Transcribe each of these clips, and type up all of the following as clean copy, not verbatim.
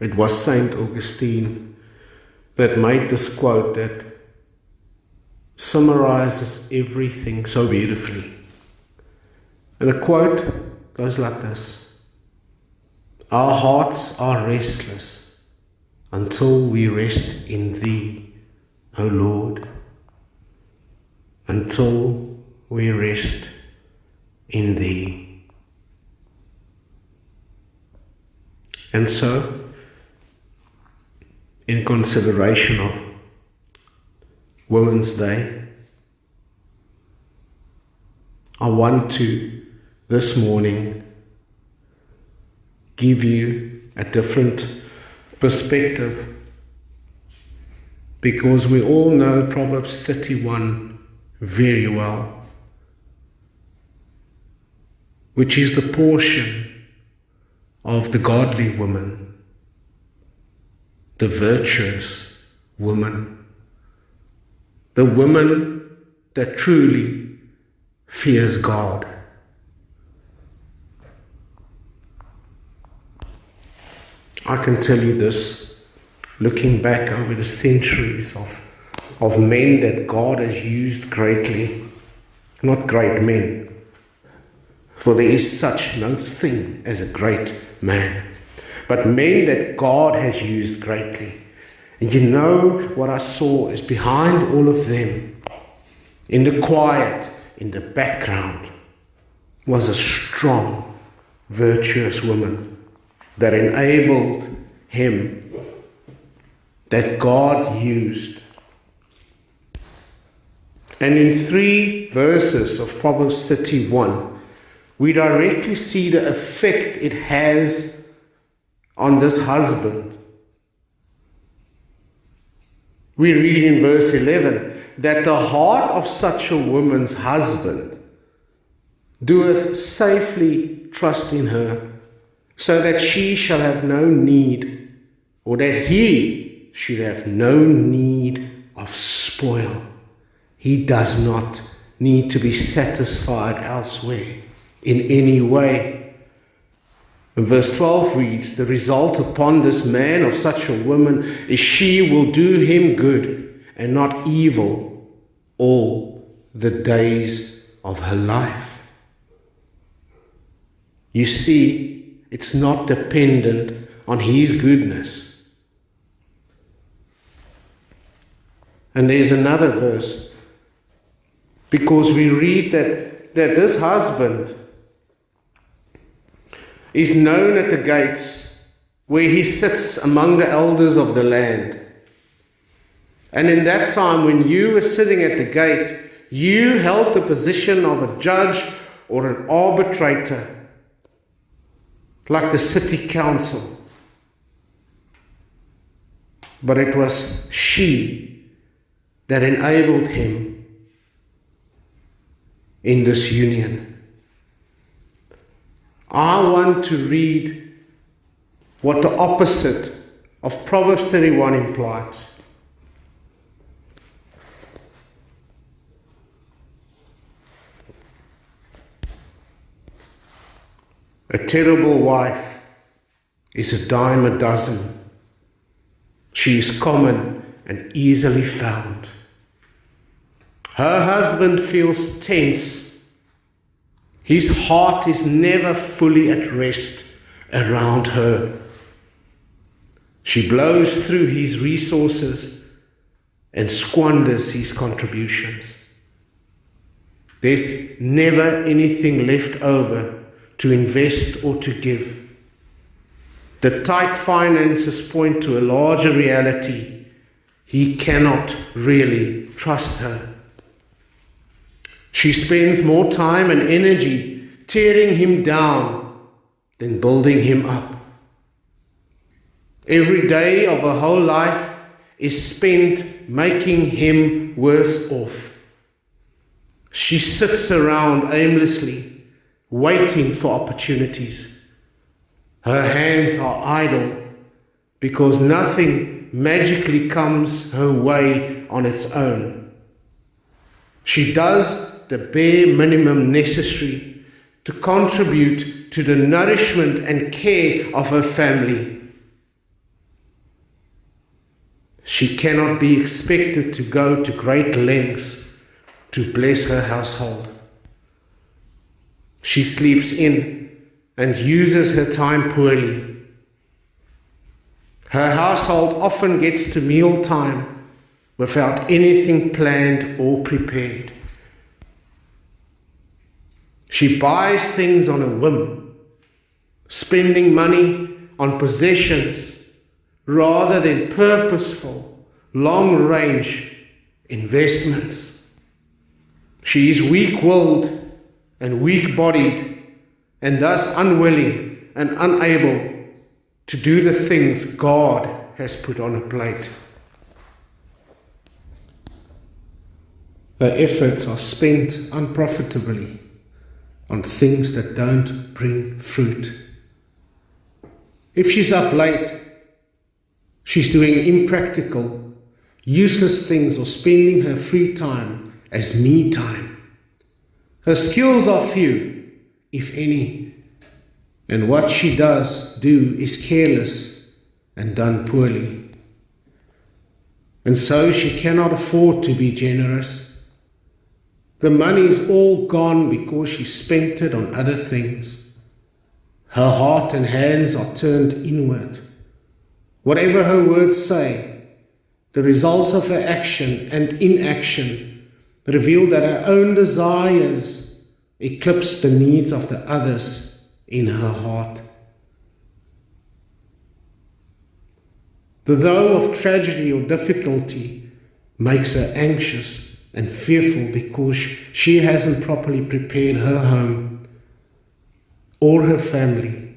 It was Saint Augustine that made this quote that summarizes everything so beautifully. And the quote goes like this: "Our hearts are restless until we rest in Thee, O Lord, until we rest in Thee." And so, in consideration of Women's Day, I want to this morning give you a different perspective, because we all know Proverbs 31 very well, which is the portion of the godly woman, the virtuous woman, the woman that truly fears God. I can tell you this, looking back over the centuries of men that God has used greatly, not great men, for there is such no thing as a great man, but men that God has used greatly. And you know what I saw is behind all of them, in the quiet, in the background, was a strong, virtuous woman that enabled him, that God used. And in 3 verses of Proverbs 31, we directly see the effect it has on this husband. We read in verse 11, that the heart of such a woman's husband doeth safely trust in her, so that she shall have no need, or that he should have no need of spoil. He does not need to be satisfied elsewhere in any way. And verse 12 reads, the result upon this man of such a woman is she will do him good and not evil all the days of her life. You see, it's not dependent on his goodness. And there's another verse, because we read that this husband is known at the gates, where he sits among the elders of the land. And in that time, when you were sitting at the gate, you held the position of a judge or an arbitrator, like the city council. But it was she that enabled him in this union. I want to read what the opposite of Proverbs 31 implies. A terrible wife is a dime a dozen. She is common and easily found. Her husband feels tense. His heart is never fully at rest around her. She blows through his resources and squanders his contributions. There's never anything left over to invest or to give. The tight finances point to a larger reality. He cannot really trust her. She spends more time and energy tearing him down than building him up. Every day of her whole life is spent making him worse off. She sits around aimlessly, waiting for opportunities. Her hands are idle because nothing magically comes her way on its own. She does the bare minimum necessary to contribute to the nourishment and care of her family. she cannot be expected to go to great lengths to bless her household. She sleeps in and uses her time poorly. Her household often gets to mealtime without anything planned or prepared. She buys things on a whim, spending money on possessions rather than purposeful, long-range investments. She is weak-willed and weak-bodied, and thus unwilling and unable to do the things God has put on a plate. Her efforts are spent unprofitably on things that don't bring fruit. If she's up late, she's doing impractical, useless things or spending her free time as me time. Her skills are few, if any, and what she does do is careless and done poorly. And so she cannot afford to be generous. The money is all gone because she spent it on other things. Her heart and hands are turned inward. Whatever her words say, the results of her action and inaction reveal that her own desires eclipse the needs of the others in her heart. The though of tragedy or difficulty makes her anxious and fearful because she hasn't properly prepared her home or her family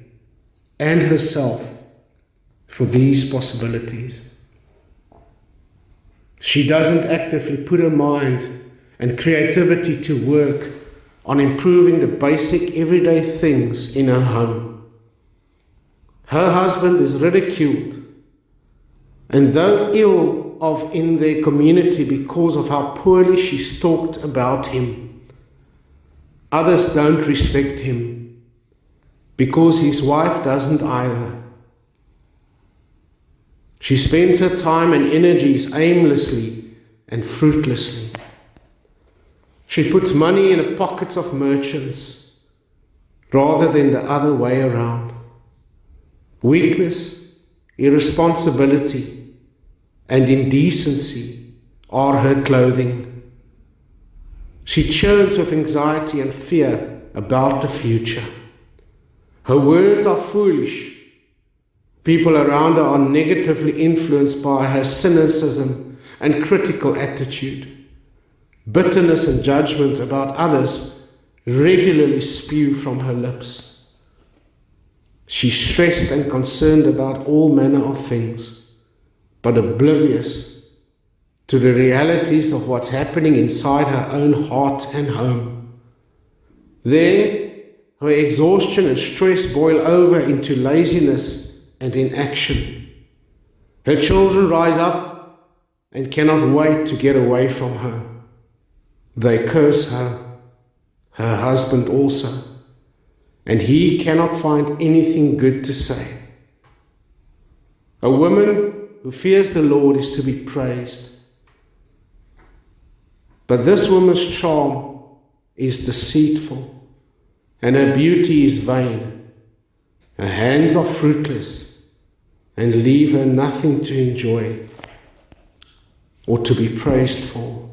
and herself for these possibilities. She doesn't actively put her mind and creativity to work on improving the basic everyday things in her home. Her husband is ridiculed, and though ill of in their community because of how poorly she's talked about him, others don't respect him because his wife doesn't either. She spends her time and energies aimlessly and fruitlessly. She puts money in the pockets of merchants rather than the other way around. Weakness, irresponsibility, and indecency are her clothing. She churns with anxiety and fear about the future. Her words are foolish. People around her are negatively influenced by her cynicism and critical attitude. Bitterness and judgment about others regularly spew from her lips. She's stressed and concerned about all manner of things, but oblivious to the realities of what's happening inside her own heart and home. There, her exhaustion and stress boil over into laziness and inaction. Her children rise up and cannot wait to get away from her. They curse her, her husband also, and he cannot find anything good to say. A woman who fears the Lord is to be praised. But this woman's charm is deceitful, and her beauty is vain. Her hands are fruitless, and leave her nothing to enjoy or to be praised for.